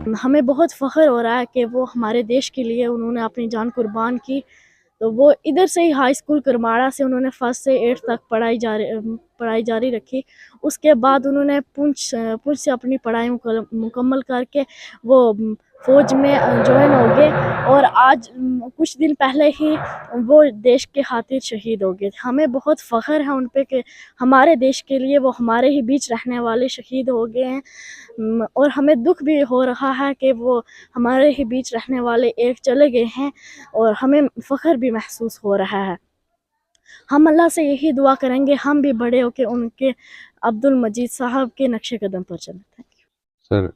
ہمیں بہت فخر ہو رہا ہے کہ وہ ہمارے دیش کے لیے انہوں نے اپنی جان قربان کی. تو وہ ادھر سے ہی ہائی اسکول کرماڑا سے انہوں نے 1 سے 8 تک پڑھائی جاری رکھی. اس کے بعد انہوں نے پونچھ سے اپنی پڑھائی مکمل کر کے وہ فوج میں جوائن ہو گئے، اور آج کچھ دن پہلے ہی وہ دیش کے خاطر شہید ہو گئے. ہمیں بہت فخر ہے ان پہ کہ ہمارے دیش کے لیے وہ ہمارے ہی بیچ رہنے والے شہید ہو گئے ہیں، اور ہمیں دکھ بھی ہو رہا ہے کہ وہ ہمارے ہی بیچ رہنے والے ایک چلے گئے ہیں، اور ہمیں فخر بھی محسوس ہو رہا ہے. ہم اللہ سے یہی دعا کریں گے ہم بھی بڑے ہو کے ان کے عبد المجید صاحب کے نقش قدم پر چلیں. سر،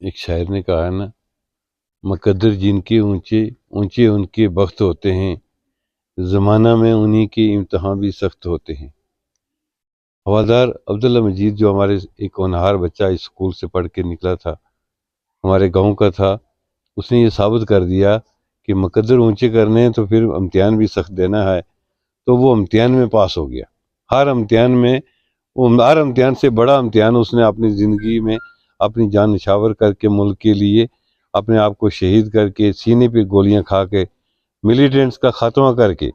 ایک شاعر نے کہا ہے نا، مقدر جن کے اونچے اونچے ان کے بخت ہوتے ہیں، زمانہ میں انہی کے امتحان بھی سخت ہوتے ہیں. حوالدار عبداللہ مجید جو ہمارے ایک ہونہار بچہ اسکول سے پڑھ کے نکلا تھا، ہمارے گاؤں کا تھا، اس نے یہ ثابت کر دیا کہ مقدر اونچے کرنے ہیں تو پھر امتحان بھی سخت دینا ہے. تو وہ امتحان میں پاس ہو گیا. ہر امتحان سے بڑا امتحان اس نے اپنی زندگی میں اپنی جان نچھاور کر کے ملک کے لیے اپنے آپ کو شہید کر کے، سینے پہ گولیاں کھا کے، ملیٹنٹس کا خاتمہ کر کے،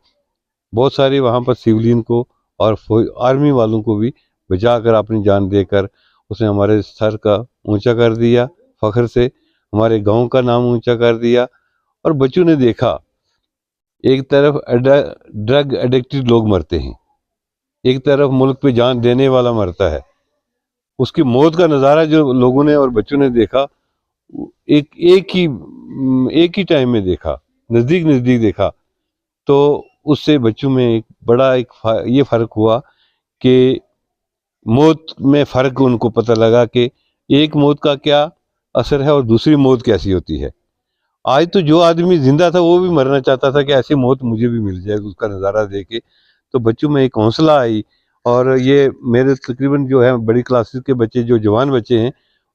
بہت سارے وہاں پر سولین کو اور آرمی والوں کو بھی بچا کر اپنی جان دے کر اس نے ہمارے سر کا اونچا کر دیا. فخر سے ہمارے گاؤں کا نام اونچا کر دیا. اور بچوں نے دیکھا ایک طرف ڈرگ ایڈکٹڈ لوگ مرتے ہیں، ایک طرف ملک پہ جان دینے والا مرتا ہے. اس کی موت کا نظارہ جو لوگوں نے اور بچوں نے دیکھا، ایک ہی ٹائم میں دیکھا، نزدیک دیکھا. تو اس سے بچوں میں ایک بڑا یہ فرق ہوا کہ موت میں فرق ان کو پتہ لگا کہ ایک موت کا کیا اثر ہے اور دوسری موت کیسی ہوتی ہے. آج تو جو آدمی زندہ تھا وہ بھی مرنا چاہتا تھا کہ ایسی موت مجھے بھی مل جائے. اس کا نظارہ دے کے تو بچوں میں ایک حوصلہ آئی. اور یہ میرے تقریباً جو ہے بڑی کلاسز کے بچے جو جوان بچے ہیں،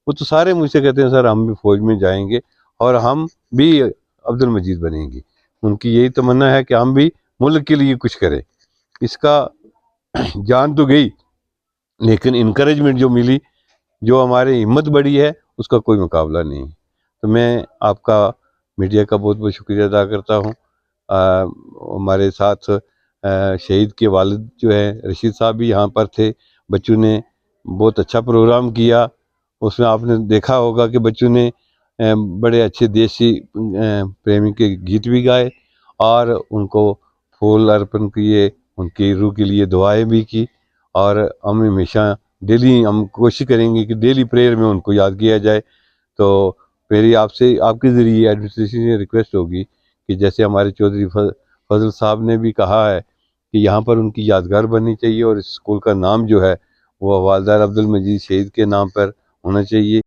وہ تو سارے مجھ سے کہتے ہیں سر ہم بھی فوج میں جائیں گے اور ہم بھی عبد المجید بنیں گے. ان کی یہی تمنا ہے کہ ہم بھی ملک کے لیے کچھ کریں. اس کا جان تو گئی لیکن انکریجمنٹ جو ملی، جو ہماری ہمت بڑی ہے، اس کا کوئی مقابلہ نہیں. تو میں آپ کا میڈیا کا بہت بہت شکریہ ادا کرتا ہوں. ہمارے ساتھ شہید کے والد جو ہے رشید صاحب بھی یہاں پر تھے. بچوں نے بہت اچھا پروگرام کیا. اس میں آپ نے دیکھا ہوگا کہ بچوں نے بڑے اچھے دیسی پریمی کے گیت بھی گائے اور ان کو پھول ارپن کیے، ان کی روح کے لیے دعائیں بھی کی. اور ہم ہمیشہ ڈیلی ہم کوشش کریں گے کہ ڈیلی پریئر میں ان کو یاد کیا جائے. تو میری آپ کے ذریعے ایڈمنسٹریشن سے ریکویسٹ ہوگی کہ جیسے ہمارے چودھری فضل صاحب نے بھی کہا ہے کہ یہاں پر ان کی یادگار بننی چاہیے اور اس اسکول کا نام جو ہے وہ حوالدار عبد المجید شہید کے نام پر ہونا چاہیے.